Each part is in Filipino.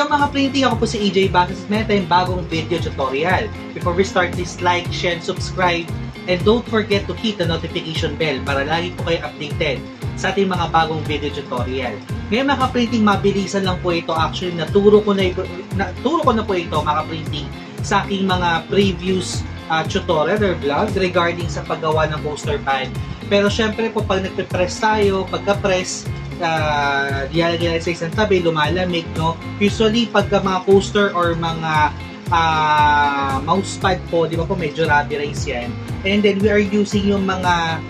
Hello mga printing, ako po si EJ Basis. Meron tayong bagong video tutorial. Before we start, please like, share, and subscribe. And don't forget to hit the notification bell para lagi po kayo updated sa ating mga bagong video tutorial. Ngayon mga printing, mabilisan lang po ito. Actually, naturo ko na po ito mga printing sa aking mga previous tutorial or vlog regarding sa paggawa ng poster pad. Pero syempre po, pag nagpe-press tayo, pagka-press, dialagay sa isang tabi, lumalamig, no? Usually, pagka mga poster or mga mousepad po, di ba po, medyo rubberized yan. And then, we are using yung mga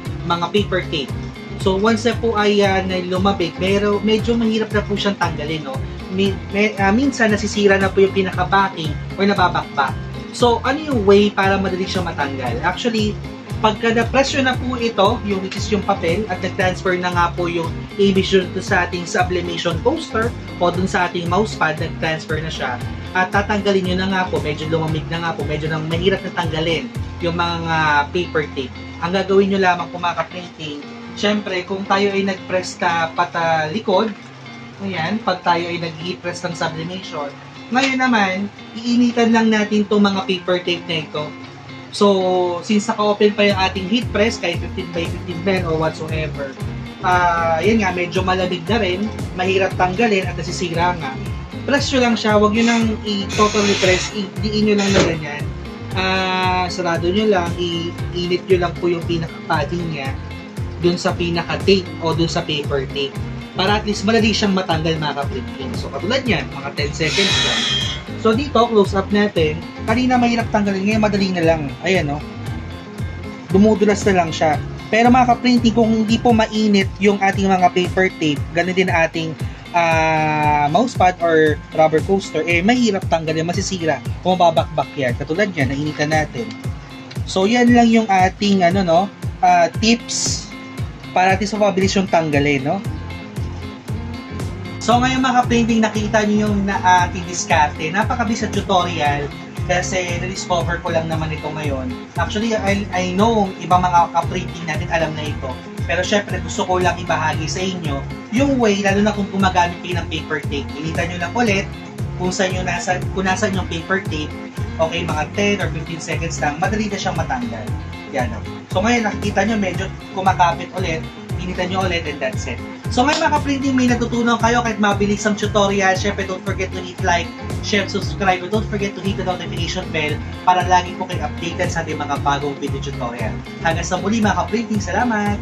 paper tape. So, once na po ay lumabig, medyo mahirap na po siyang tanggalin, no? Minsan, nasisira na po yung pinaka-backing or nababakbak. So, ano yung way para madali siyang matanggal? Actually, pagka na-press na po ito, which is yung papel, at nag-transfer na nga po yung image dun sa ating sublimation poster o dun sa ating mousepad, nag-transfer na siya, at tatanggalin nyo na nga po, medyo lumamig na nga po, medyo nang mahirap na tanggalin yung mga paper tape. Ang gagawin nyo lamang kung maka-printing, syempre, kung tayo ay nag-press na patalikod, ayan, pag tayo ay nag-i-press ng sublimation, ngayon naman, iinitan lang natin itong mga paper tape na ito. So, since naka-open pa yung ating heat press, kahit 15 by 15 pen or whatsoever, yan nga, medyo malamig na rin, mahirap tanggalin at nasisira nga. Press nyo lang siya, huwag nyo nang i-totally press, i-diin nyo lang na ganyan. Sarado nyo lang, i-init nyo lang po yung pinaka-padding niya dun sa pinaka-tape o dun sa paper tape. Para at least madali siyang matanggal mga ka-printing. So, katulad yan, mga 10 seconds lang. So, dito, close up natin. Kanina mahirap tanggalin, ngayon madali na lang. Ayan, no? Dumudulas na lang siya. Pero mga ka-printing, kung hindi po mainit yung ating mga paper tape, ganun din ating mousepad or rubber coaster, mahirap tanggalin, masisira. Kung mababakbak yan. Katulad yan, nainitan natin. So, yan lang yung ating, tips para at least mabilis yung tanggalin, no? So ngayon mga ka-printing, nakita niyo yung ating diskarte. Napakabilis sa tutorial kasi na-discover ko lang naman ito ngayon. Actually, I know ibang mga ka-printing natin alam na ito. Pero syempre gusto ko lang ibahagi sa inyo yung way, lalo na kung gumagamit kayo ng paper tape. Initan nyo lang ulit kung nasan yung paper tape. Okay, mga 10 or 15 seconds lang, madali na siyang matanggal. Yan. So ngayon nakikita nyo medyo kumakapit ulit, initan nyo ulit, and that's it. So ngayon mga ka-printing, may natutunan kayo kahit mabilis ang tutorial. Syempre, don't forget to hit like, share, subscribe, and don't forget to hit the notification bell para lagi po kayo updated sa ating mga bagong video tutorial. Hanggang sa muli mga ka-printing, salamat!